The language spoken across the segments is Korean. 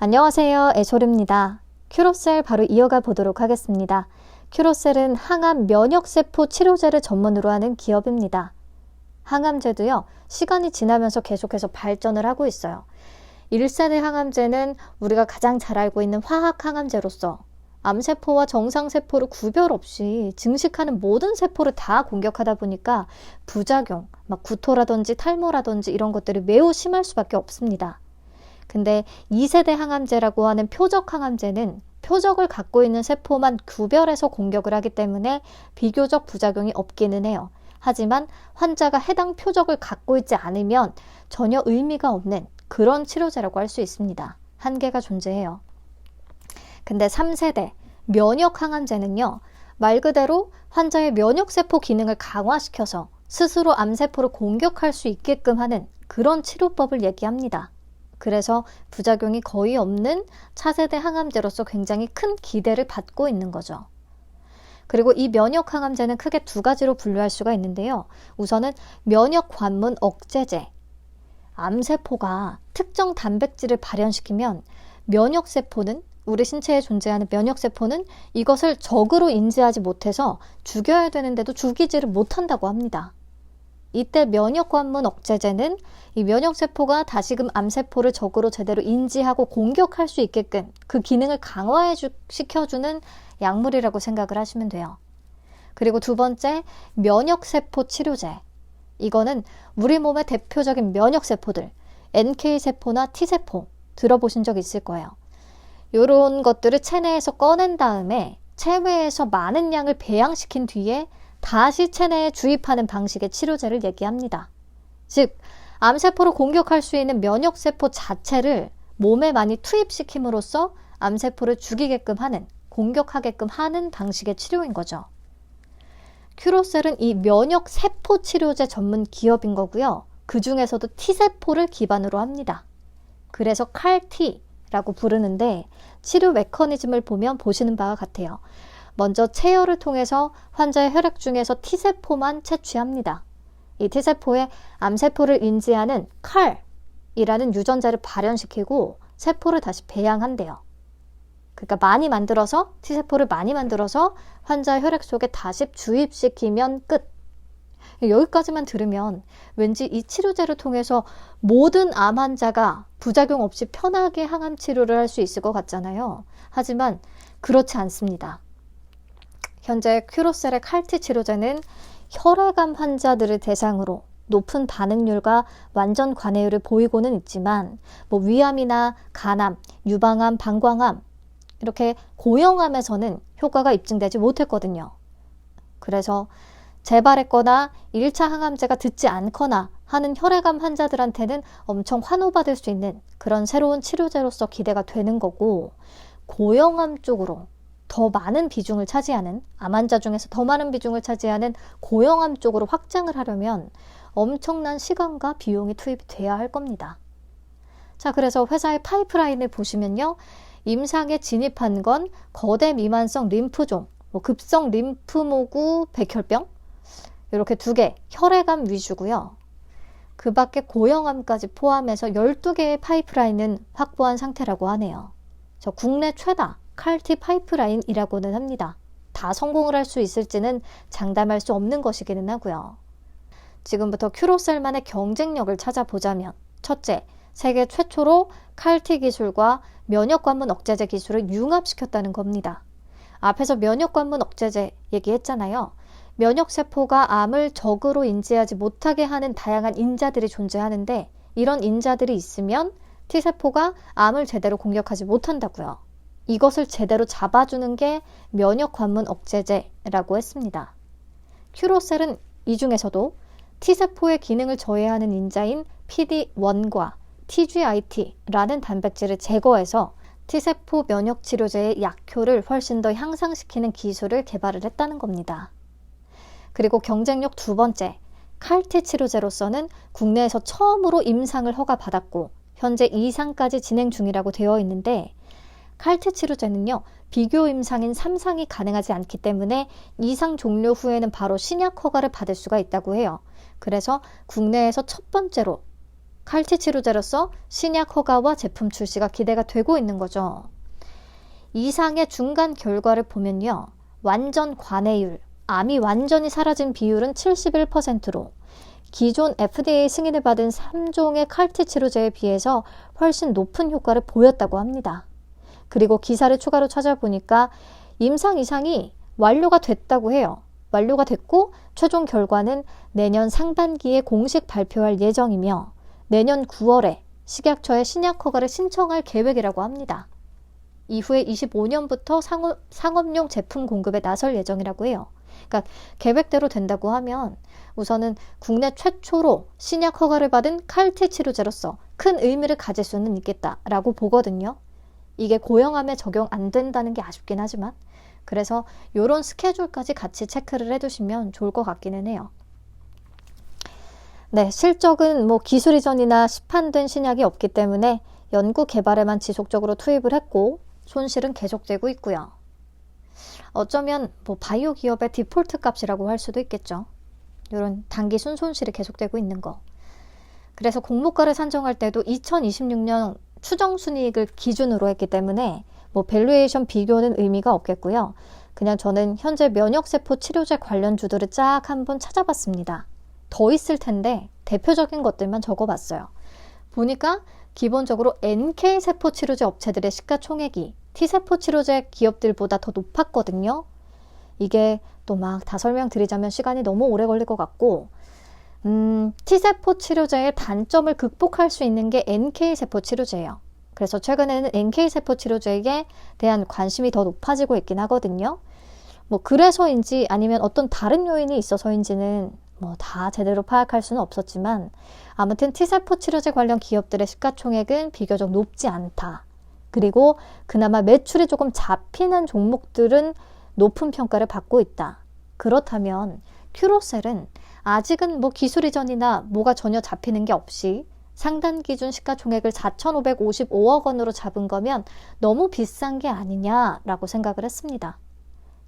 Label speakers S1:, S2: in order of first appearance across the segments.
S1: 안녕하세요. 애솔입니다. 큐로셀 바로 이어가 보도록 하겠습니다. 큐로셀은 항암 면역세포 치료제를 전문으로 하는 기업입니다. 항암제도요, 시간이 지나면서 계속해서 발전을 하고 있어요. 1세대 항암제는 우리가 가장 잘 알고 있는 화학 항암제로서 암세포와 정상세포를 구별 없이 증식하는 모든 세포를 다 공격하다 보니까 부작용, 구토라든지 탈모라든지 이런 것들이 매우 심할 수밖에 없습니다. 근데 2세대 항암제라고 하는 표적 항암제는 표적을 갖고 있는 세포만 구별해서 공격을 하기 때문에 비교적 부작용이 없기는 해요. 하지만 환자가 해당 표적을 갖고 있지 않으면 전혀 의미가 없는 그런 치료제라고 할 수 있습니다. 한계가 존재해요. 근데 3세대 면역 항암제는요, 말 그대로 환자의 면역세포 기능을 강화시켜서 스스로 암세포를 공격할 수 있게끔 하는 그런 치료법을 얘기합니다. 그래서 부작용이 거의 없는 차세대 항암제로서 굉장히 큰 기대를 받고 있는 거죠. 그리고 이 면역 항암제는 크게 두 가지로 분류할 수가 있는데요. 우선은 면역 관문 억제제. 암세포가 특정 단백질을 발현시키면 면역세포는, 우리 신체에 존재하는 면역세포는 이것을 적으로 인지하지 못해서 죽여야 되는데도 죽이지를 못한다고 합니다. 이때 면역관문 억제제는 이 면역세포가 다시금 암세포를 적으로 제대로 인지하고 공격할 수 있게끔 그 기능을 강화시켜주는 약물이라고 생각을 하시면 돼요. 그리고 두 번째, 면역세포 치료제. 이거는 우리 몸의 대표적인 면역세포들, NK세포나 T세포 들어보신 적 있을 거예요. 이런 것들을 체내에서 꺼낸 다음에 체외에서 많은 양을 배양시킨 뒤에 다시 체내에 주입하는 방식의 치료제를 얘기합니다. 즉, 암세포를 공격할 수 있는 면역세포 자체를 몸에 많이 투입시킴으로써 암세포를 죽이게끔 하는, 공격하게끔 하는 방식의 치료인 거죠. 큐로셀은 이 면역세포 치료제 전문 기업인 거고요. 그 중에서도 T세포를 기반으로 합니다. 그래서 CAR-T라고 부르는데 치료 메커니즘을 보면 보시는 바와 같아요. 먼저 체열을 통해서 환자의 혈액 중에서 T세포만 채취합니다. 이 T세포에 암세포를 인지하는 CAR이라는 유전자를 발현시키고 세포를 다시 배양한대요. 그러니까 T세포를 많이 만들어서 환자의 혈액 속에 다시 주입시키면 끝. 여기까지만 들으면 왠지 이 치료제를 통해서 모든 암 환자가 부작용 없이 편하게 항암 치료를 할 수 있을 것 같잖아요. 하지만 그렇지 않습니다. 현재 큐로셀의 CAR-T 치료제는 혈액암 환자들을 대상으로 높은 반응률과 완전 관해율을 보이고는 있지만 위암이나 간암, 유방암, 방광암 이렇게 고형암에서는 효과가 입증되지 못했거든요. 그래서 재발했거나 1차 항암제가 듣지 않거나 하는 혈액암 환자들한테는 엄청 환호받을 수 있는 그런 새로운 치료제로서 기대가 되는 거고, 고형암 쪽으로 더 많은 비중을 차지하는, 암 환자 중에서 더 많은 비중을 차지하는 고형암 쪽으로 확장을 하려면 엄청난 시간과 비용이 투입이 돼야 할 겁니다. 자, 그래서 회사의 파이프라인을 보시면요. 임상에 진입한 건 거대 미만성 림프종, 급성 림프모구 백혈병 이렇게 2개, 혈액암 위주고요. 그 밖에 고형암까지 포함해서 12개의 파이프라인은 확보한 상태라고 하네요. 저 국내 최다 CAR-T 파이프라인이라고는 합니다. 다 성공을 할 수 있을지는 장담할 수 없는 것이기는 하고요. 지금부터 큐로셀만의 경쟁력을 찾아보자면, 첫째, 세계 최초로 CAR-T 기술과 면역관문 억제제 기술을 융합시켰다는 겁니다. 앞에서 면역관문 억제제 얘기했잖아요. 면역세포가 암을 적으로 인지하지 못하게 하는 다양한 인자들이 존재하는데, 이런 인자들이 있으면 T세포가 암을 제대로 공격하지 못한다고요. 이것을 제대로 잡아주는 게 면역관문 억제제라고 했습니다. 큐로셀은 이 중에서도 T세포의 기능을 저해하는 인자인 PD-1과 TGIT라는 단백질을 제거해서 T세포 면역치료제의 약효를 훨씬 더 향상시키는 기술을 개발을 했다는 겁니다. 그리고 경쟁력 두 번째, CAR-T 치료제로서는 국내에서 처음으로 임상을 허가받았고 현재 2상까지 진행 중이라고 되어 있는데, CAR-T 치료제는요, 비교 임상인 3상이 가능하지 않기 때문에 2상 종료 후에는 바로 신약 허가를 받을 수가 있다고 해요. 그래서 국내에서 첫 번째로 칼퇴 치료제로서 신약 허가와 제품 출시가 기대가 되고 있는 거죠. 이상의 중간 결과를 보면요. 완전 관해율, 암이 완전히 사라진 비율은 71%로 기존 FDA 승인을 받은 3종의 칼퇴 치료제에 비해서 훨씬 높은 효과를 보였다고 합니다. 그리고 기사를 추가로 찾아보니까 임상 이상이 완료가 됐다고 해요. 완료가 됐고 최종 결과는 내년 상반기에 공식 발표할 예정이며 내년 9월에 식약처에 신약 허가를 신청할 계획이라고 합니다. 이후에 25년부터 상업용 제품 공급에 나설 예정이라고 해요. 그러니까 계획대로 된다고 하면 우선은 국내 최초로 신약 허가를 받은 칼퇴 치료제로서 큰 의미를 가질 수는 있겠다라고 보거든요. 이게 고형암에 적용 안 된다는 게 아쉽긴 하지만 그래서 이런 스케줄까지 같이 체크를 해두시면 좋을 것 같기는 해요. 네, 실적은 기술 이전이나 시판된 신약이 없기 때문에 연구 개발에만 지속적으로 투입을 했고 손실은 계속되고 있고요. 어쩌면 바이오 기업의 디폴트 값이라고 할 수도 있겠죠. 이런 단기 순손실이 계속되고 있는 거. 그래서 공모가를 산정할 때도 2026년 추정 순이익을 기준으로 했기 때문에 밸류에이션 비교는 의미가 없겠고요. 그냥 저는 현재 면역세포 치료제 관련주들을 쫙 한번 찾아봤습니다. 더 있을 텐데 대표적인 것들만 적어봤어요. 보니까 기본적으로 NK세포 치료제 업체들의 시가총액이 T세포 치료제 기업들보다 더 높았거든요. 이게 또 막 다 설명드리자면 시간이 너무 오래 걸릴 것 같고 T세포 치료제의 단점을 극복할 수 있는 게 NK세포 치료제예요. 그래서 최근에는 NK세포 치료제에 대한 관심이 더 높아지고 있긴 하거든요. 그래서인지 아니면 어떤 다른 요인이 있어서인지는 다 제대로 파악할 수는 없었지만 아무튼 T세포 치료제 관련 기업들의 시가총액은 비교적 높지 않다. 그리고 그나마 매출이 조금 잡히는 종목들은 높은 평가를 받고 있다. 그렇다면 큐로셀은 아직은 기술 이전이나 뭐가 전혀 잡히는 게 없이 상단 기준 시가총액을 4,555억 원으로 잡은 거면 너무 비싼 게 아니냐라고 생각을 했습니다.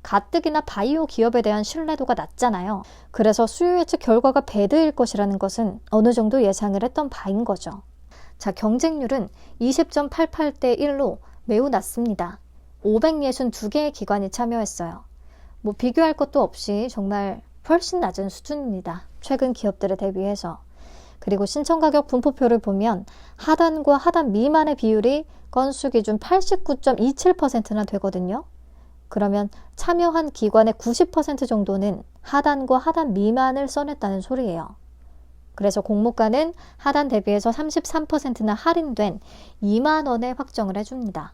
S1: 가뜩이나 바이오 기업에 대한 신뢰도가 낮잖아요. 그래서 수요 예측 결과가 배드일 것이라는 것은 어느 정도 예상을 했던 바인 거죠. 자, 경쟁률은 20.88대 1로 매우 낮습니다. 562개의 기관이 참여했어요. 비교할 것도 없이 정말 훨씬 낮은 수준입니다. 최근 기업들에 대비해서. 그리고 신청가격 분포표를 보면 하단과 하단 미만의 비율이 건수 기준 89.27%나 되거든요. 그러면 참여한 기관의 90% 정도는 하단과 하단 미만을 써냈다는 소리예요. 그래서 공모가는 하단 대비해서 33%나 할인된 2만 원에 확정을 해줍니다.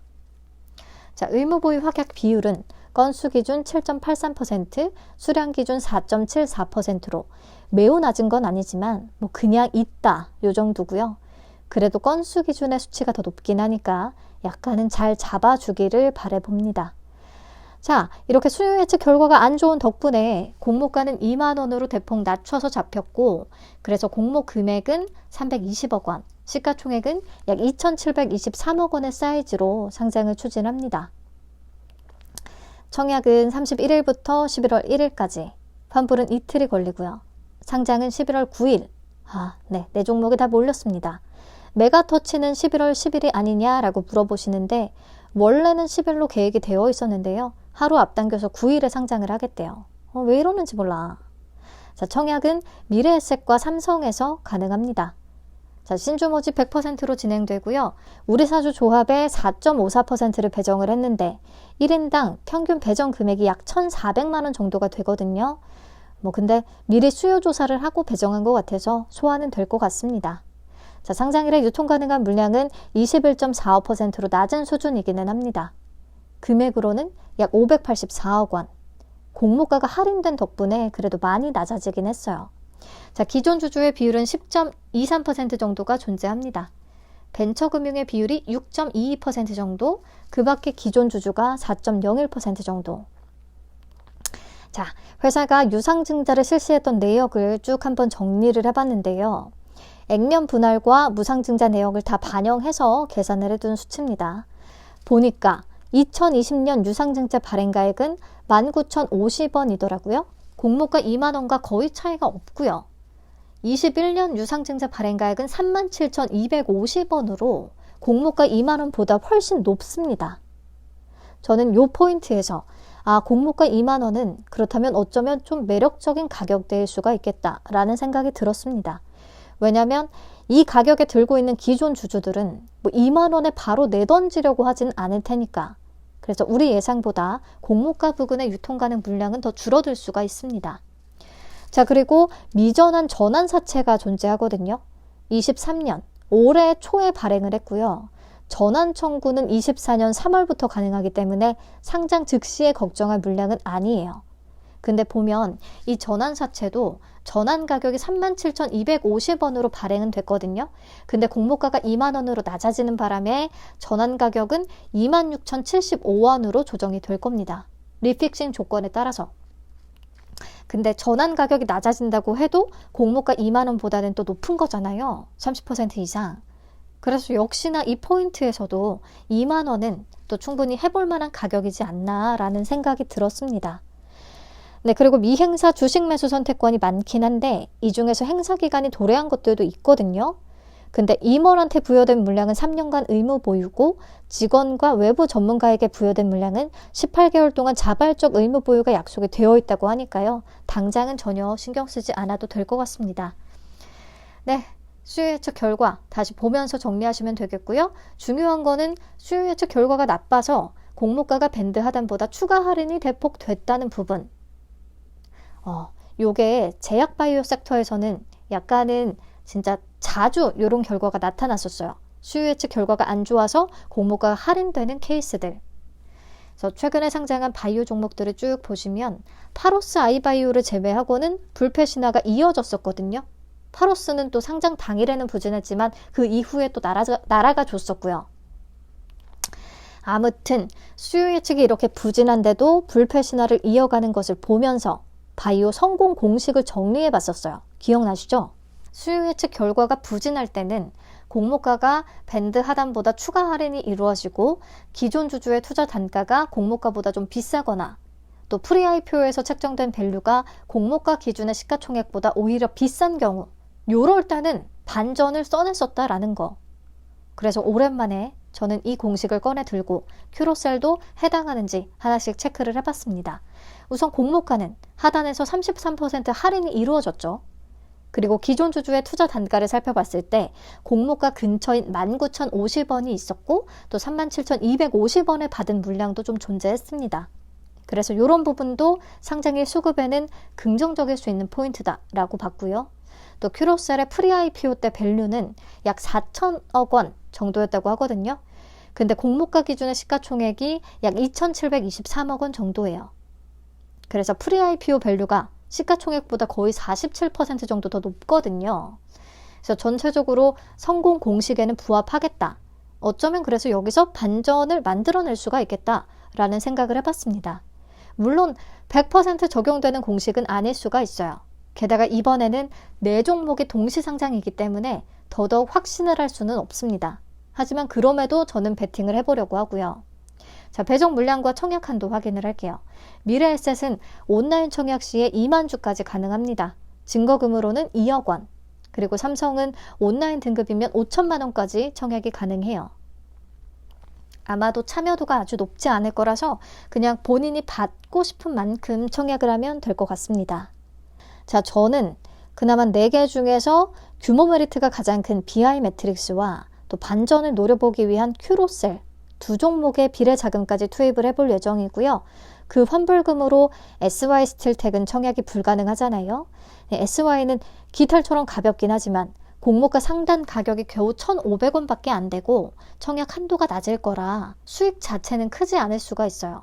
S1: 자, 의무보유 확약 비율은 건수 기준 7.83%, 수량 기준 4.74%로 매우 낮은 건 아니지만 그냥 있다 요 정도고요. 그래도 건수 기준의 수치가 더 높긴 하니까 약간은 잘 잡아주기를 바라봅니다. 자, 이렇게 수요 예측 결과가 안 좋은 덕분에 공모가는 2만 원으로 대폭 낮춰서 잡혔고 그래서 공모 금액은 320억 원, 시가총액은 약 2,723억 원의 사이즈로 상장을 추진합니다. 청약은 31일부터 11월 1일까지, 환불은 이틀이 걸리고요. 상장은 11월 9일. 네 종목이 다 몰렸습니다. 메가터치는 11월 10일이 아니냐라고 물어보시는데 원래는 10일로 계획이 되어 있었는데요. 하루 앞당겨서 9일에 상장을 하겠대요. 왜 이러는지 몰라. 자, 청약은 미래에셋과 삼성에서 가능합니다. 자, 신주모집 100%로 진행되고요. 우리사주 조합에 4.54%를 배정을 했는데 1인당 평균 배정 금액이 약 1,400만 원 정도가 되거든요. 근데 미리 수요 조사를 하고 배정한 것 같아서 소화는 될 것 같습니다. 자, 상장일에 유통 가능한 물량은 21.45%로 낮은 수준이기는 합니다. 금액으로는 약 584억 원. 공모가가 할인된 덕분에 그래도 많이 낮아지긴 했어요. 자, 기존 주주의 비율은 10.23% 정도가 존재합니다. 벤처금융의 비율이 6.22% 정도, 그 밖에 기존 주주가 4.01% 정도. 자, 회사가 유상증자를 실시했던 내역을 쭉 한번 정리를 해봤는데요. 액면 분할과 무상증자 내역을 다 반영해서 계산을 해둔 수치입니다. 보니까 2020년 유상증자 발행가액은 19,050원이더라고요. 공모가 2만 원과 거의 차이가 없고요. 21년 유상증자 발행가액은 37,250원으로 공모가 2만원보다 훨씬 높습니다. 저는 요 포인트에서 공모가 2만원은 그렇다면 어쩌면 좀 매력적인 가격대일 수가 있겠다라는 생각이 들었습니다. 왜냐하면 이 가격에 들고 있는 기존 주주들은 2만원에 바로 내던지려고 하진 않을 테니까. 그래서 우리 예상보다 공모가 부근의 유통 가능 물량은 더 줄어들 수가 있습니다. 자, 그리고 미전환 전환사채가 존재하거든요. 23년 올해 초에 발행을 했고요. 전환 청구는 24년 3월부터 가능하기 때문에 상장 즉시에 걱정할 물량은 아니에요. 근데 보면 이 전환사채도 전환 가격이 37,250원으로 발행은 됐거든요. 근데 공모가가 2만원으로 낮아지는 바람에 전환 가격은 26,075원으로 조정이 될 겁니다. 리픽싱 조건에 따라서. 근데 전환 가격이 낮아진다고 해도 공모가 2만원보다는 또 높은 거잖아요. 30% 이상. 그래서 역시나 이 포인트에서도 2만원은 또 충분히 해볼 만한 가격이지 않나라는 생각이 들었습니다. 네, 그리고 미행사 주식 매수 선택권이 많긴 한데 이 중에서 행사 기간이 도래한 것들도 있거든요. 근데 임원한테 부여된 물량은 3년간 의무 보유고 직원과 외부 전문가에게 부여된 물량은 18개월 동안 자발적 의무 보유가 약속이 되어 있다고 하니까요. 당장은 전혀 신경 쓰지 않아도 될 것 같습니다. 네, 수요 예측 결과 다시 보면서 정리하시면 되겠고요. 중요한 거는 수요 예측 결과가 나빠서 공모가가 밴드 하단보다 추가 할인이 대폭 됐다는 부분. 요게 제약 바이오 섹터에서는 약간은 진짜 자주 이런 결과가 나타났었어요. 수요 예측 결과가 안 좋아서 공모가 할인되는 케이스들. 그래서 최근에 상장한 바이오 종목들을 쭉 보시면 파로스 아이바이오를 제외하고는 불패 신화가 이어졌었거든요. 파로스는 또 상장 당일에는 부진했지만 그 이후에 또 날아가 줬었고요. 아무튼 수요 예측이 이렇게 부진한데도 불패 신화를 이어가는 것을 보면서 바이오 성공 공식을 정리해 봤었어요. 기억나시죠? 수요 예측 결과가 부진할 때는 공모가가 밴드 하단보다 추가 할인이 이루어지고 기존 주주의 투자 단가가 공모가보다 좀 비싸거나 또 프리-IPO에서 책정된 밸류가 공모가 기준의 시가총액보다 오히려 비싼 경우 요럴 때는 반전을 써냈었다라는 거. 그래서 오랜만에 저는 이 공식을 꺼내 들고 큐로셀도 해당하는지 하나씩 체크를 해봤습니다. 우선 공모가는 하단에서 33% 할인이 이루어졌죠. 그리고 기존 주주의 투자 단가를 살펴봤을 때 공모가 근처인 19,050원이 있었고 또 37,250원에 받은 물량도 좀 존재했습니다. 그래서 이런 부분도 상장일 수급에는 긍정적일 수 있는 포인트다라고 봤고요. 또 큐로셀의 프리-IPO 때 밸류는 약 4천억 원 정도였다고 하거든요. 근데 공모가 기준의 시가총액이 약 2,723억 원 정도예요. 그래서 프리-IPO 밸류가 시가총액보다 거의 47% 정도 더 높거든요. 그래서 전체적으로 성공 공식에는 부합하겠다. 어쩌면 그래서 여기서 반전을 만들어낼 수가 있겠다라는 생각을 해봤습니다. 물론 100% 적용되는 공식은 아닐 수가 있어요. 게다가 이번에는 4종목이 동시 상장이기 때문에 더더욱 확신을 할 수는 없습니다. 하지만 그럼에도 저는 베팅을 해보려고 하고요. 자, 배정 물량과 청약 한도 확인을 할게요. 미래에셋은 온라인 청약 시에 2만 주까지 가능합니다. 증거금으로는 2억 원. 그리고 삼성은 온라인 등급이면 5천만 원까지 청약이 가능해요. 아마도 참여도가 아주 높지 않을 거라서 그냥 본인이 받고 싶은 만큼 청약을 하면 될 것 같습니다. 자, 저는 그나마 4개 중에서 규모 메리트가 가장 큰 BI 매트릭스와 또 반전을 노려보기 위한 큐로셀 2종목의 비례 자금까지 투입을 해볼 예정이고요. 그 환불금으로 SY 스틸텍은 청약이 불가능하잖아요. SY는 기탈처럼 가볍긴 하지만 공모가 상단 가격이 겨우 1,500원밖에 안 되고 청약 한도가 낮을 거라 수익 자체는 크지 않을 수가 있어요.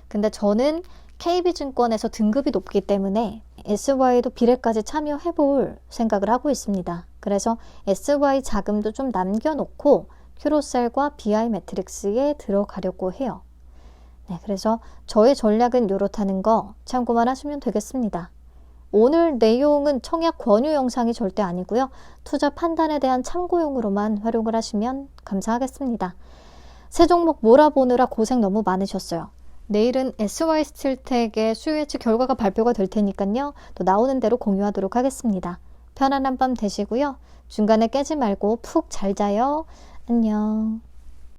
S1: 근데 저는 KB증권에서 등급이 높기 때문에 SY도 비례까지 참여해볼 생각을 하고 있습니다. 그래서 SY 자금도 좀 남겨놓고 큐로셀과 BI 매트릭스에 들어가려고 해요. 네, 그래서 저의 전략은 이렇다는 거 참고만 하시면 되겠습니다. 오늘 내용은 청약 권유 영상이 절대 아니고요. 투자 판단에 대한 참고용으로만 활용을 하시면 감사하겠습니다. 새 종목 몰아보느라 고생 너무 많으셨어요. 내일은 SY 스틸텍의 수요 예측 결과가 발표가 될 테니까요. 또 나오는 대로 공유하도록 하겠습니다. 편안한 밤 되시고요. 중간에 깨지 말고 푹 잘 자요. 안녕.